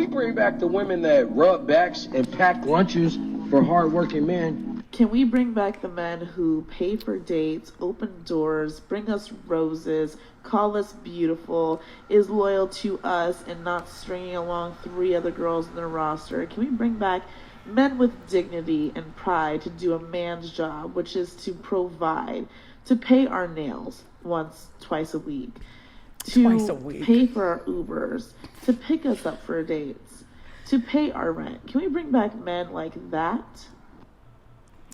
we bring back the women that rub backs and pack lunches for hardworking men? Can we bring back the men who pay for dates, open doors, bring us roses, call us beautiful, is loyal to us, and not stringing along 3 other girls in their roster? Can we bring back men with dignity and pride to do a man's job, which is to provide, to pay our nails twice a week, to pay for our Ubers, to pick us up for dates, to pay our rent? Can we bring back men like that?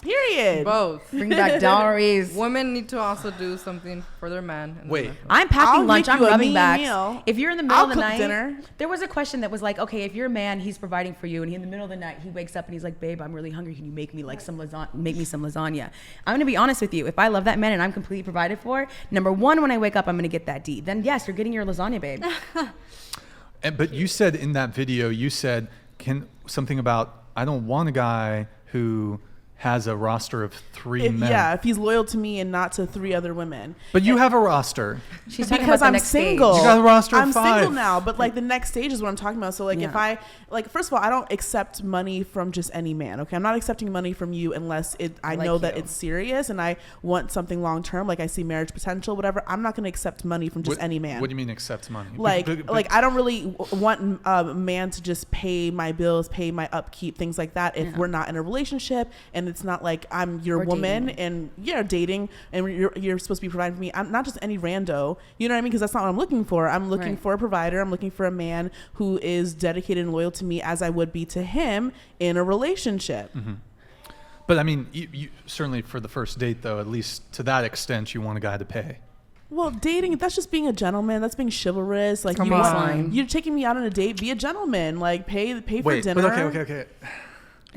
Period. Both. Bring back dowries. Women need to also do something for their man. Wait. I'm packing lunch. I'm rubbing backs. Meal. If you're in the middle of the night, dinner. There was a question that was like, okay, if you're a man, he's providing for you, and in the middle of the night, he wakes up and he's like, babe, I'm really hungry. Can you make me like some lasagna? Make me some lasagna. I'm gonna be honest with you. If I love that man and I'm completely provided for, number one, when I wake up, I'm gonna get that D. Then yes, you're getting your lasagna, babe. But you said in that video, something about, I don't want a guy who has a roster of 3 men. Yeah, if he's loyal to me and not to 3 other women. But you have a roster. She's talking because about the I'm next single. stage. You got a roster of I'm 5. single now, but like the next stage is what I'm talking about. So like if I first of all, I don't accept money from just any man. Okay, I'm not accepting money from you unless I know that it's serious and I want something long term. Like I see marriage potential, whatever. I'm not going to accept money from just any man. What do you mean accept money? Like I don't really want a man to just pay my bills, pay my upkeep, things like that. If we're not in a relationship and it's not like I'm your woman dating. And dating and you're supposed to be providing for me. I'm not just any rando, you know what I mean? Because that's not what I'm looking for. I'm looking for a provider. I'm looking for a man who is dedicated and loyal to me as I would be to him in a relationship. Mm-hmm. But I mean, you certainly for the first date though, at least to that extent, you want a guy to pay. Well, dating, that's just being a gentleman. That's being chivalrous. Like you're taking me out on a date, be a gentleman. Like pay for dinner. But okay.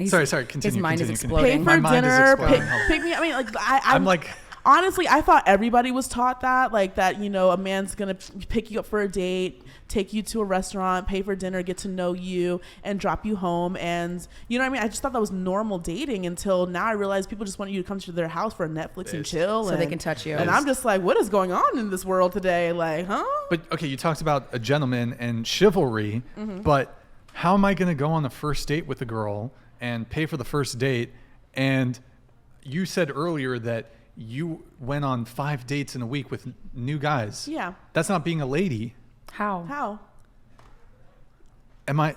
Sorry. Continue. His mind continue, is exploding. Pay for My dinner. mind is exploding. Pick me. I mean, like I'm like. Honestly, I thought everybody was taught that, like that, a man's gonna pick you up for a date, take you to a restaurant, pay for dinner, get to know you, and drop you home. And you know what I mean? I just thought that was normal dating until now I realize people just want you to come to their house for Netflix and chill. So they can touch you. And I'm just like, what is going on in this world today? Like, huh? But okay, you talked about a gentleman and chivalry, but how am I gonna go on a first date with a girl and pay for the first date? And you said earlier that you went on 5 dates in a week with new guys. Yeah. That's not being a lady. How? Am I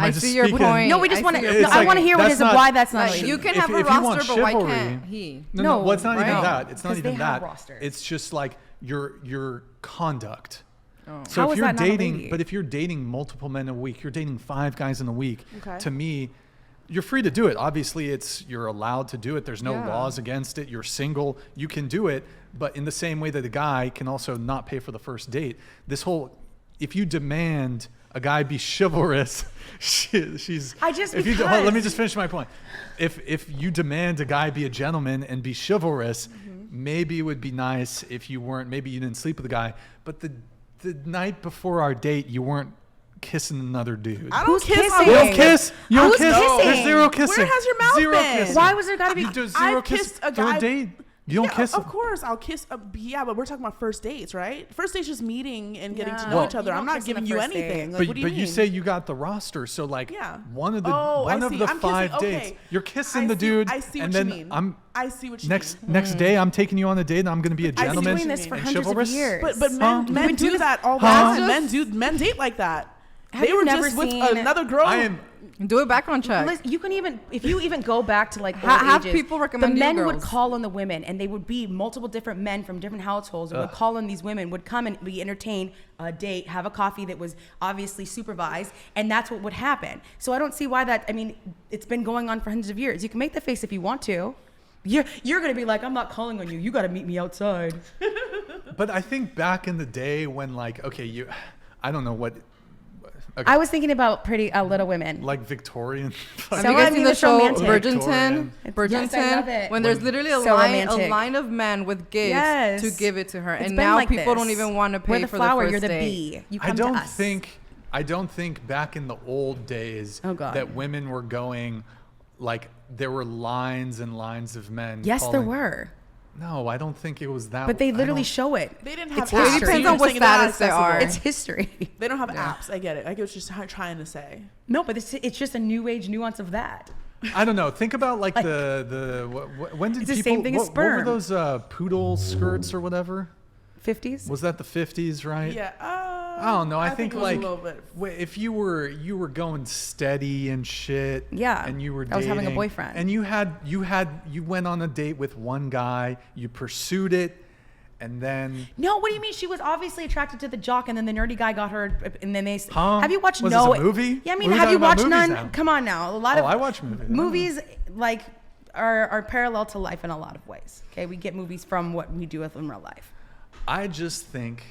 just see your speaking? point. No, we just want to. No, It's I like, want to hear what that's is why that's not. Like, lady. you can If- have a if you want roster, but why chivalry- can't he? No, well, it's not even right? that. It's not 'Cause they even have that. rosters. It's just like your conduct. Oh. So How if is you're that not a dating, lady? but if you're dating multiple men a week, you're dating 5 guys in a week. Okay. To me, you're free to do it. Obviously, you're allowed to do it. There's no laws against it. You're single. You can do it. But in the same way that a guy can also not pay for the first date, if you demand a guy be chivalrous, let me just finish my point. If you demand a guy be a gentleman and be chivalrous, maybe it would be nice if you weren't. Maybe you didn't sleep with the guy, but the night before our date, you weren't kissing another dude. I don't kiss. kissing? You don't kiss. You don't kiss. kissing? There's zero kissing. Where has your mouth Zero been? kissing. Why was there got to be? You do zero I've kiss kissed a through guy- a date. You don't kiss. Of course, I'll kiss. But we're talking about first dates, right? First date's just meeting and getting to know each other. I'm not giving you anything. Like, what do you But mean? you say you got the roster, so like one of the I'm 5 kissing. dates, Okay. you're kissing the dude. I see what and you then mean. I see what you next mean. next day I'm taking you on a date and I'm going to be a I've been gentleman doing this for and hundreds of chivalrous. years. But men do that all the Huh? time. Men date like that. Have They you were never just with seen- another girl. I am. Do a background check. Listen, you can even if you even go back to like Have ages, people recommend the you men would girls? call on the women, and they would be multiple different men from different households, and would call on these women, would come and be entertained, a date, have a coffee that was obviously supervised, and that's what would happen. So I don't see why that. I mean, it's been going on for hundreds of years. You can make the face if you want to. You're gonna be like, I'm not calling on you. You got to meet me outside. But I think back in the day when I don't know what. Okay. I was thinking about Pretty Little Women. Like Victorian. Have So you guys I mean, seen the it's show romantic. Bridgerton? Yes, I love it. When there's literally So a romantic. line of men with gifts Yes. to give it to her, It's and been now like people this. don't even want to pay We're the for flower, the you're first the date. bee. You come to us. I don't think back in the old days that women were going like there were lines and lines of men. Yes, calling. there were. No, I don't think it was that. But they I literally don't- show it. They didn't have It's apps. history. It depends You're on what saying they're not status they are. accessible. It's history. They don't have apps. I get it. I get what you're trying to say. No, but it's just a new age nuance of that. I don't know. Think about like Like- when did It's the people? same thing as what were sperm. those poodle skirts or whatever? 50s. Was that the 50s, right? Yeah. I don't know. I think it was like a little bit. if you were going steady and shit, Yeah, and you were I was having a dating, boyfriend. and you went on a date with one guy, you pursued it, and then No, what do you mean? She was obviously attracted to the jock, and then the nerdy guy got her, and then they. Huh? Have you watched Was No? this a movie? Yeah, I mean, We're have you talking about watched movies none? now. Come on now, a lot Oh, of I watch movies. movies like are parallel to life in a lot of ways. Okay, we get movies from what we do in real life. I just think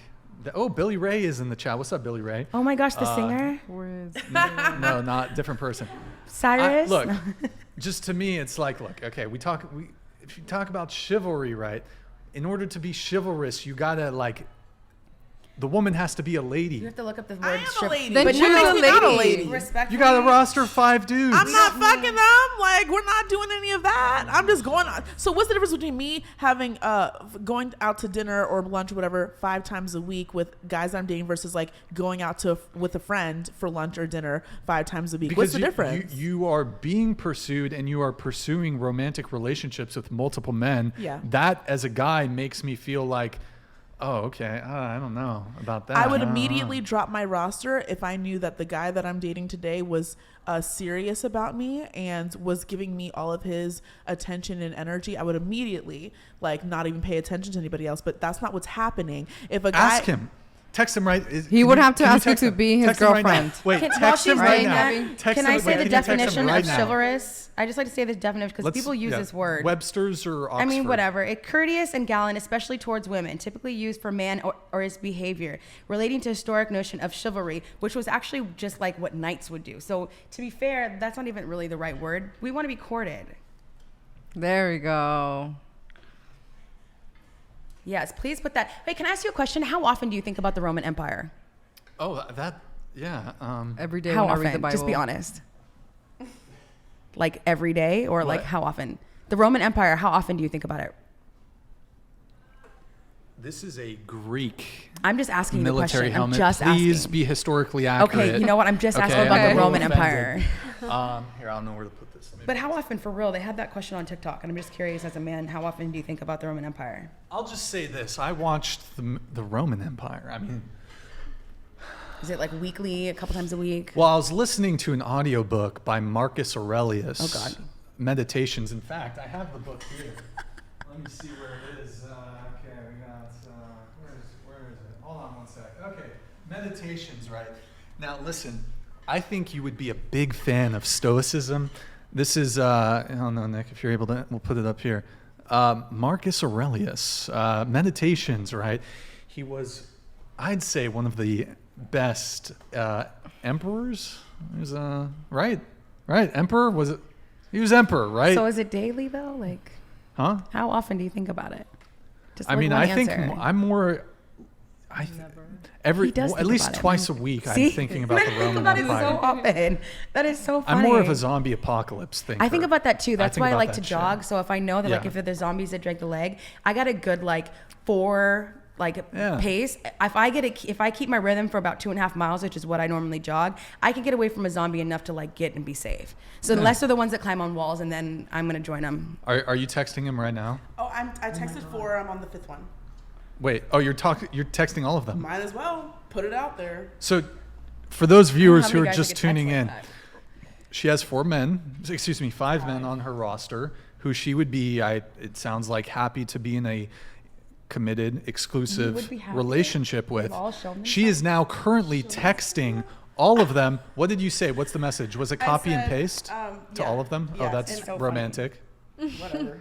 that, Billy Ray is in the chat. What's up, Billy Ray? Oh my gosh, the singer No, not different person. Cyrus. Look, just to me, it's like, look, okay, if you talk about chivalry, right? In order to be chivalrous, you gotta like, the woman has to be a lady. You have to look up the word. I am a lady. Then but choose what makes a me not lady. Respectfully. You got to roster 5 dudes. I'm not fucking them. Like, we're not doing any of that. I'm just going on. So what's the difference between me having going out to dinner or lunch or whatever 5 times a week with guys I'm dating versus like going out with a friend for lunch or dinner 5 times a week? Because What's the difference? You are being pursued and you are pursuing romantic relationships with multiple men. Yeah. That as a guy makes me feel like, oh, okay, I don't know about that. I would immediately drop my roster if I knew that the guy that I'm dating today was serious about me and was giving me all of his attention and energy. I would immediately like not even pay attention to anybody else. But that's not what's happening. If a guy Ask him. Text him right. He would have to ask you to be his text him right now. girlfriend. Wait, While text him she's right doing now. that, Text can him- I wait, say the can you text him definition right of now? chivalrous? I just like to say the definition because Let's- people use yeah, this word. Webster's or Oxford? I mean, whatever. It courteous and gallant, especially towards women, typically used for man or his behavior, relating to historic notion of chivalry, which was actually just like what knights would do. So to be fair, that's not even really the right word. We want to be courted. There we go. Yes, please put that. Wait, can I ask you a question? How often do you think about the Roman Empire? Oh, yeah. Every day How when I read the often? Bible. Just be honest. Like every day or like What? how often? The Roman Empire, how often do you think about it? This is a Greek I'm just asking you the military question. helmet. I'm just Please asking. be historically accurate. Okay, you know what? I'm just asking Okay, about I'm the a Roman little Empire. Here, I don't know where to put this. Maybe- But how often, for real? They had that question on TikTok, and I'm just curious as a man, how often do you think about the Roman Empire? I'll just say this. I watched the Roman Empire. I mean, Is it like weekly, a couple times a week? well, I was listening to an audiobook by Marcus Aurelius. Oh, God. Meditations. In fact, I have the book here. Let me see where it is. Okay, we got, where is it? Hold on one sec. Okay, Meditations, right. Now, listen, I think you would be a big fan of Stoicism. This is, I don't know, Nick, if you're able to, we'll put it up here. Marcus Aurelius, Meditations, right. He was, I'd say, one of the best emperors. He was, right, emperor, was it? He was emperor, right? So is it daily, though? Like, Huh? how often do you think about it? Just I like mean, one I think answer. I'm more. He does at think least about it. twice a week. See? I'm thinking about the Roman That is so Empire. often. That is so funny. I'm more of a zombie apocalypse thinker. I think about that too. That's think why I about like that to shit. jog. So if I know that like Yeah. if there's zombies that drag the leg, I got a good like 4 Yeah. pace. If I keep my rhythm for about 2.5 miles, which is what I normally jog, I can get away from a zombie enough to like get and be safe. So the less are the ones that climb on walls, and then I'm gonna join them. Are you texting him right now? Oh, I texted 4. I'm on the 5th one. Wait. Oh, you're texting all of them. Might as well put it out there. So, for those viewers How who many are guys just get text tuning like in, that? she has 5 men on her roster who she would be. It sounds like happy to be in a committed, would exclusive be happy? relationship with. They've all shown She is now currently texting all of them. What did you say? What's the message? Was it copy and said, paste to yeah. all of them? Yeah, Oh, that's it's so funny. romantic. Whatever.